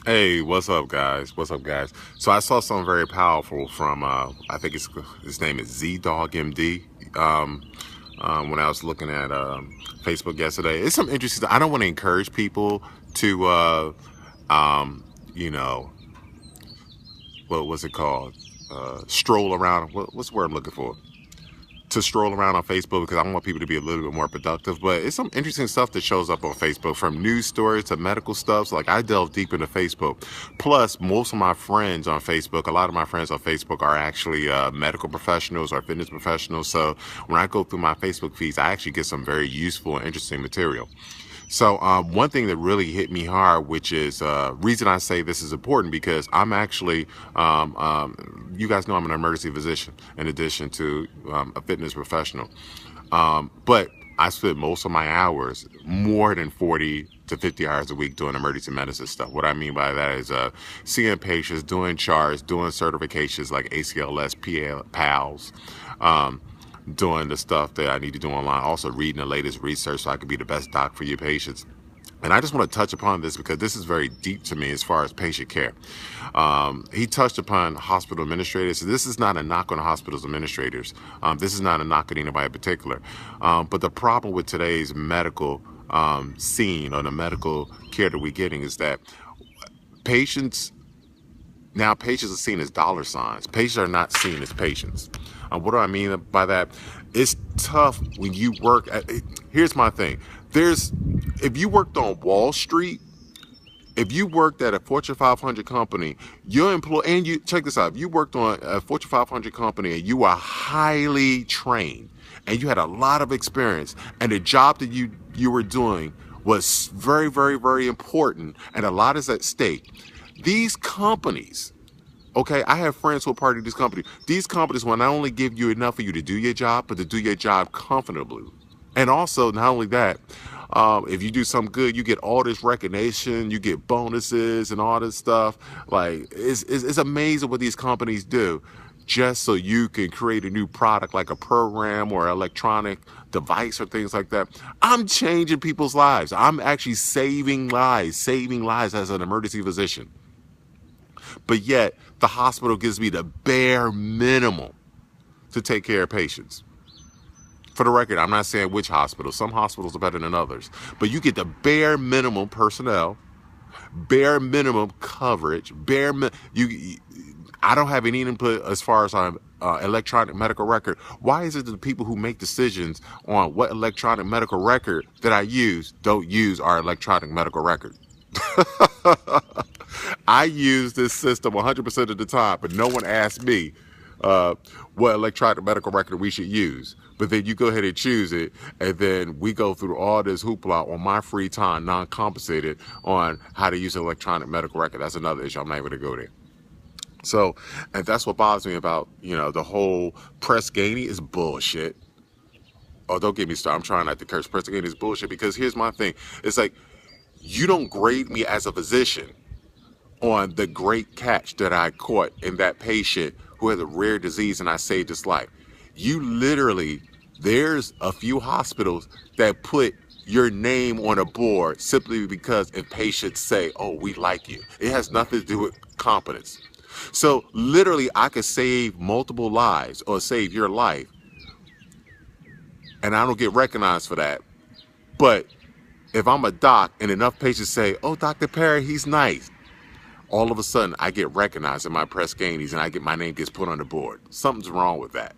Hey, what's up, guys? What's up, guys? So I saw something very powerful from I think his name is Z Dog MD. Um, when I was looking at Facebook yesterday, it's some interesting. I don't want to encourage people to um, you know, what was it called? Stroll around. What's the word I'm looking for? To stroll around on Facebook because I want people to be a little bit more productive. But it's some interesting stuff that shows up on Facebook, from news stories to medical stuff. So like I delve deep into Facebook. Plus, most of my friends on Facebook, a lot of my friends on Facebook are actually medical professionals or fitness professionals. So when I go through my Facebook feeds, I actually get some very useful and interesting material. So one thing that really hit me hard, which is reason I say this is important, because I'm actually, you guys know I'm an emergency physician in addition to a fitness professional. But I spend most of my hours, more than 40 to 50 hours a week, doing emergency medicine stuff. What I mean by that is seeing patients, doing charts, doing certifications like ACLS, PALS, doing the stuff that I need to do online, also reading the latest research so I can be the best doc for your patients. And I just want to touch upon this because this is very deep to me as far as patient care. He touched upon hospital administrators. So this is not a knock on hospitals administrators. This is not a knock at anybody in particular. But the problem with today's medical scene, or the medical care that we're getting, is that patients patients are seen as dollar signs. Patients are not seen as patients. What do I mean by that? It's tough when you work at. Here's my thing. If you worked on Wall Street, if you worked at a Fortune 500 company, your employee, and you check this out, if you worked on a Fortune 500 company and you were highly trained and you had a lot of experience, and the job that you were doing was very, very, very important, and a lot is at stake. These companies, okay, I have friends who are part of these companies. These companies will not only give you enough for you to do your job, but to do your job comfortably. And also, not only that, if you do something good, you get all this recognition, you get bonuses and all this stuff. Like, it's amazing what these companies do just so you can create a new product like a program or electronic device or things like that. I'm changing people's lives. I'm actually saving lives as an emergency physician. But yet, the hospital gives me the bare minimum to take care of patients. For the record, I'm not saying which hospital. Some hospitals are better than others. But you get the bare minimum personnel, bare minimum coverage, I don't have any input as far as on electronic medical record. Why is it that the people who make decisions on what electronic medical record that I use don't use our electronic medical record? I use this system 100% of the time, but no one asked me uh, what electronic medical record we should use. But then you go ahead and choose it, and then we go through all this hoopla on my free time, non-compensated, on how to use an electronic medical record. That's another issue. I'm not even going to go there. So, and that's what bothers me about, the whole press Ganey is bullshit. Oh, don't get me started. I'm trying not to curse. Press Ganey is bullshit, because here's my thing. It's like, you don't grade me as a physician on the great catch that I caught in that patient who has a rare disease and I saved his life. You literally, there's a few hospitals that put your name on a board simply because if patients say, oh, we like you. It has nothing to do with competence. So literally, I could save multiple lives or save your life, and I don't get recognized for that. But if I'm a doc and enough patients say, oh, Dr. Perry, he's nice, all of a sudden I get recognized in my press Ganeys and my name gets put on the board. Something's wrong with that.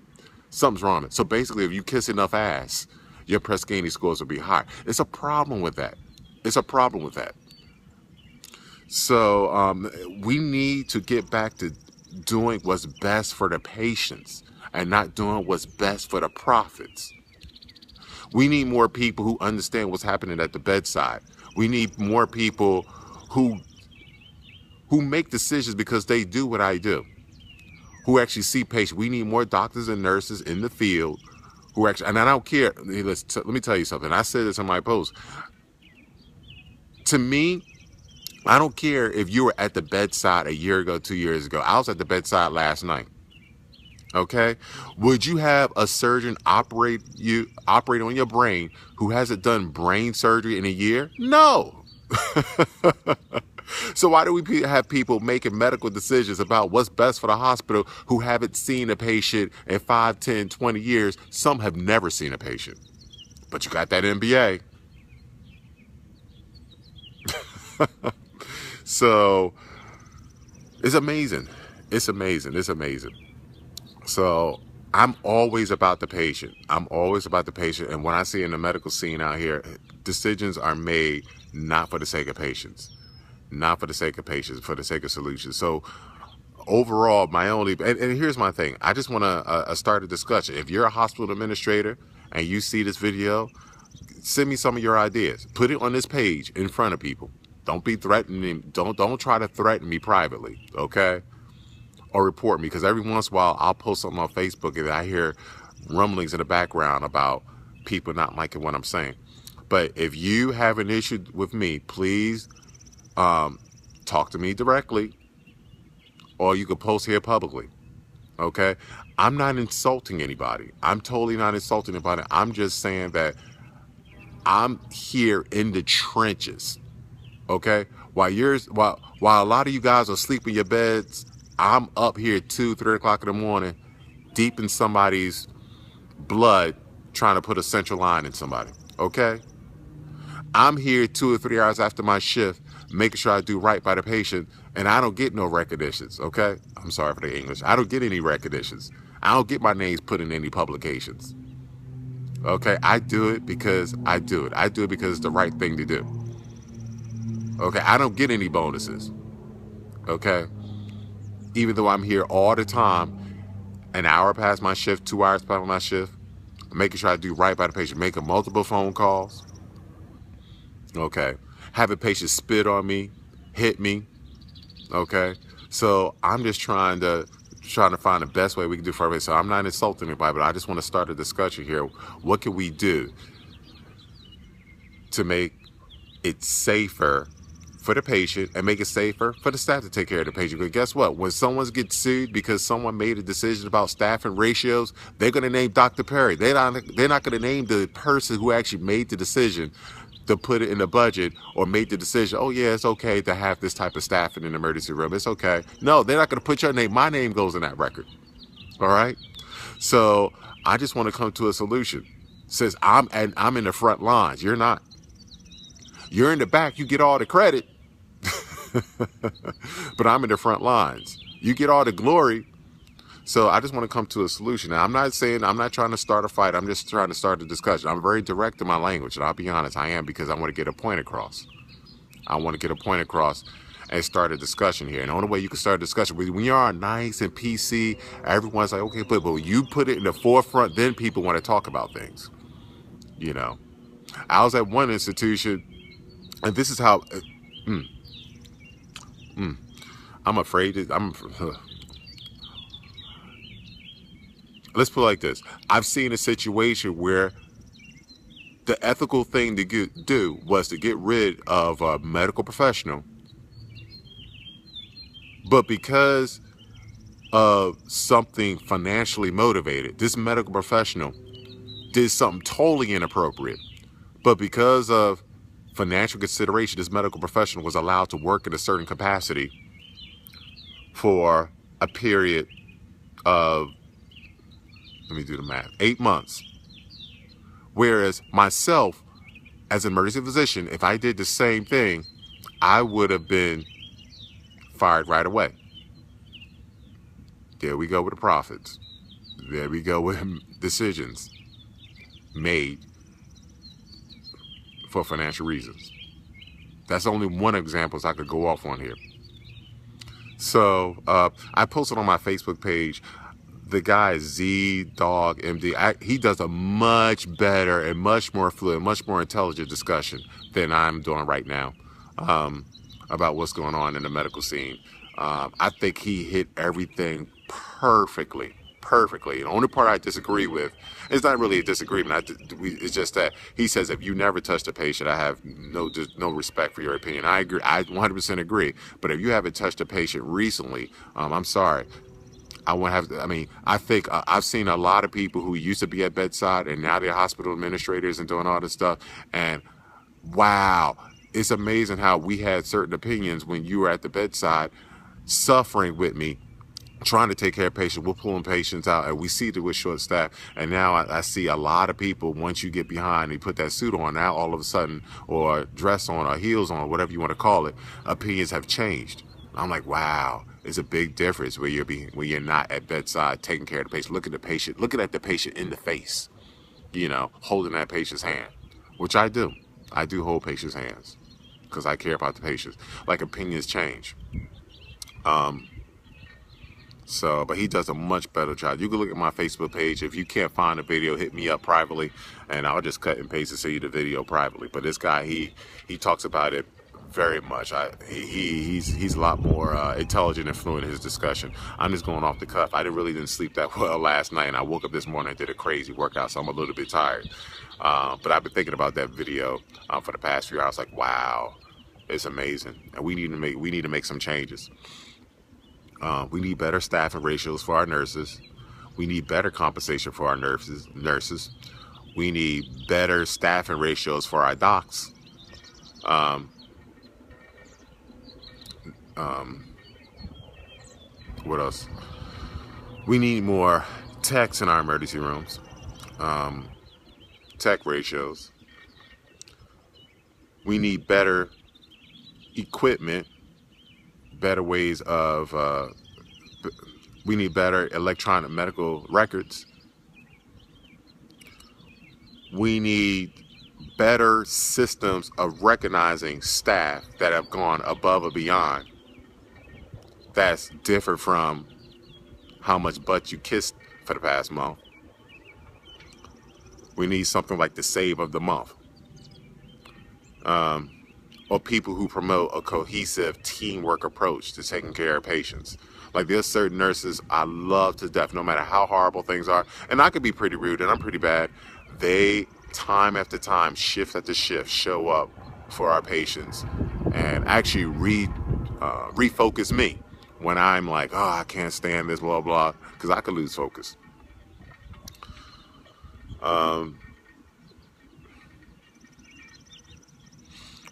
Something's wrong. So basically, if you kiss enough ass, your press Ganey scores will be high. It's a problem with that. It's a problem with that. So we need to get back to doing what's best for the patients and not doing what's best for the profits. We need more people who understand what's happening at the bedside. We need more people who make decisions because they do what I do, who actually see patients. We need more doctors and nurses in the field who actually, and I don't care. Let me tell you something. I said this in my post. To me, I don't care if you were at the bedside a year ago, 2 years ago. I was at the bedside last night. Okay? Would you have a surgeon operate on your brain who hasn't done brain surgery in a year? No. So why do we have people making medical decisions about what's best for the hospital who haven't seen a patient in 5, 10, 20 years? Some have never seen a patient. But you got that MBA. So it's amazing. It's amazing. It's amazing. So I'm always about the patient. I'm always about the patient. And when I see in the medical scene out here, decisions are made not for the sake of patients, not for the sake of patients, for the sake of solutions. So overall, my only, and here's my thing. I just want to start a discussion. If you're a hospital administrator and you see this video, send me some of your ideas. Put it on this page in front of people. Don't be threatening. Don't try to threaten me privately, okay? Or report me, because every once in a while I'll post something on Facebook and I hear rumblings in the background about people not liking what I'm saying. But if you have an issue with me, please talk to me directly, or you can post here publicly. Okay? I'm not insulting anybody. I'm totally not insulting anybody. I'm just saying that I'm here in the trenches. Okay? While a lot of you guys are asleep in your beds, I'm up here 2, 3 o'clock in the morning, deep in somebody's blood, trying to put a central line in somebody. Okay? I'm here 2 or 3 hours after my shift, making sure I do right by the patient, and I don't get no recognitions. Okay? I'm sorry for the English. I don't get any recognitions. I don't get my names put in any publications. Okay? I do it because I do it. I do it because it's the right thing to do. Okay? I don't get any bonuses. Okay? Even though I'm here all the time, an hour past my shift, 2 hours past my shift, making sure I do right by the patient, making multiple phone calls. Okay? Having patients spit on me, hit me. Okay? So I'm just trying to find the best way we can do for everybody. So I'm not insulting anybody, but I just want to start a discussion here. What can we do to make it safer for the patient and make it safer for the staff to take care of the patient? Because guess what? When someone gets sued because someone made a decision about staffing ratios, they're going to name Dr. Perry. They're not going to name the person who actually made the decision to put it in the budget or made the decision, oh yeah, it's okay to have this type of staff in an emergency room. It's okay. No, they're not going to put your name. My name goes in that record. All right? So I just want to come to a solution. Since I'm in the front lines, you're not. You're in the back, you get all the credit. But I'm in the front lines. You get all the glory. So I just want to come to a solution. Now, I'm not trying to start a fight. I'm just trying to start a discussion. I'm very direct in my language, and I'll be honest, I am, because I want to get a point across. I want to get a point across and start a discussion here. And the only way you can start a discussion, when you are nice and PC, everyone's like, okay, but when you put it in the forefront, then people want to talk about things. You know, I was at one institution, and this is how. I'm afraid. Let's put it like this. I've seen a situation where the ethical thing to do was to get rid of a medical professional, but because of something financially motivated, this medical professional did something totally inappropriate. But because of financial consideration, this medical professional was allowed to work in a certain capacity for a period of, let me do the math, 8 months. Whereas myself, as an emergency physician, if I did the same thing, I would have been fired right away. There we go with the profits. There we go with decisions made for financial reasons. That's only one example I could go off on here. So I posted on my Facebook page, the guy is ZDogMD. He does a much better and much more fluid, much more intelligent discussion than I'm doing right now about what's going on in the medical scene. I think he hit everything perfectly. The only part I disagree with, it's not really a disagreement. It's just that he says, if you never touched a patient, I have no respect for your opinion. I agree. I 100% agree. But if you haven't touched a patient recently, I'm sorry. I won't have to. I mean, I think I've seen a lot of people who used to be at bedside and now they're hospital administrators and doing all this stuff. And wow, it's amazing how we had certain opinions when you were at the bedside suffering with me, trying to take care of patients. We're pulling patients out, and we see that we're short staffed. And now I see a lot of people, once you get behind and you put that suit on, now all of a sudden, or dress on, or heels on, whatever you want to call it, opinions have changed. I'm like, wow, it's a big difference when you're not at bedside taking care of the patient. Looking at the patient in the face, holding that patient's hand, which I do. I do hold patients' hands because I care about the patients. Like, opinions change. But he does a much better job. You can look at my Facebook page. If you can't find a video, hit me up privately, and I'll just cut and paste and send you the video privately. But this guy, he talks about it very much. He's a lot more intelligent and fluent in his discussion. I'm just going off the cuff. I didn't sleep that well last night, and I woke up this morning and did a crazy workout, so I'm a little bit tired. But I've been thinking about that video for the past few hours. Like, wow, it's amazing, and we need to make some changes. We need better staffing ratios for our nurses. We need better compensation for our nurses. We need better staffing ratios for our docs. What else? We need more techs in our emergency rooms. Tech ratios. We need better equipment. Better ways of, we need better electronic medical records. We need better systems of recognizing staff that have gone above and beyond. That's different from how much butt you kissed for the past month. We need something like the save of the month. Or people who promote a cohesive teamwork approach to taking care of patients. Like, there's certain nurses I love to death, no matter how horrible things are. And I could be pretty rude, and I'm pretty bad. They, time after time, shift after shift, show up for our patients and actually refocus me when I'm like, oh, I can't stand this, blah, blah, because I could lose focus.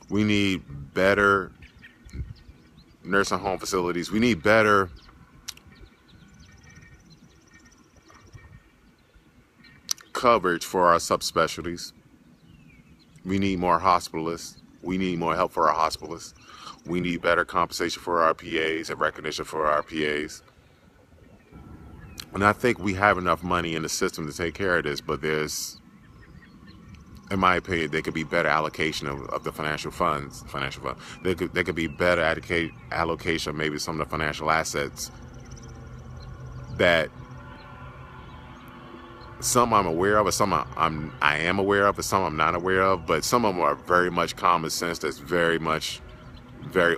We need better nursing home facilities. We need better coverage for our subspecialties. We need more hospitalists. We need more help for our hospitalists. We need better compensation for our PAs and recognition for our PAs. And I think we have enough money in the system to take care of this, but there's, in my opinion, there could be better allocation of the financial funds. There could be better allocation of maybe some of the financial assets that some I'm aware of, or some I am aware of, and some I'm not aware of. But some of them are very much common sense. That's very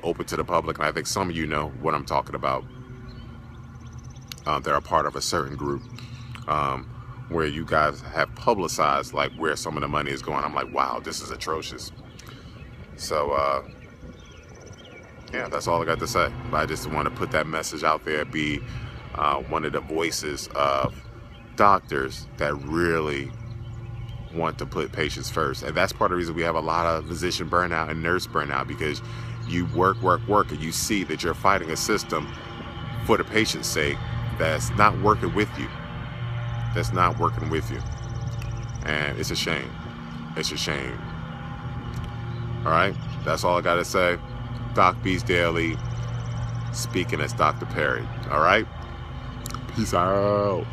open to the public, and I think some of you know what I'm talking about. They're a part of a certain group. Where you guys have publicized like where some of the money is going. I'm like, wow, this is atrocious. So yeah, that's all I got to say. But I just want to put that message out there, be one of the voices of doctors that really want to put patients first. And that's part of the reason we have a lot of physician burnout and nurse burnout, because you work, and you see that you're fighting a system for the patient's sake that's not working with you. And it's a shame. All right, that's all I gotta say. Doc B's Daily, speaking as Dr. Perry. All right, peace out.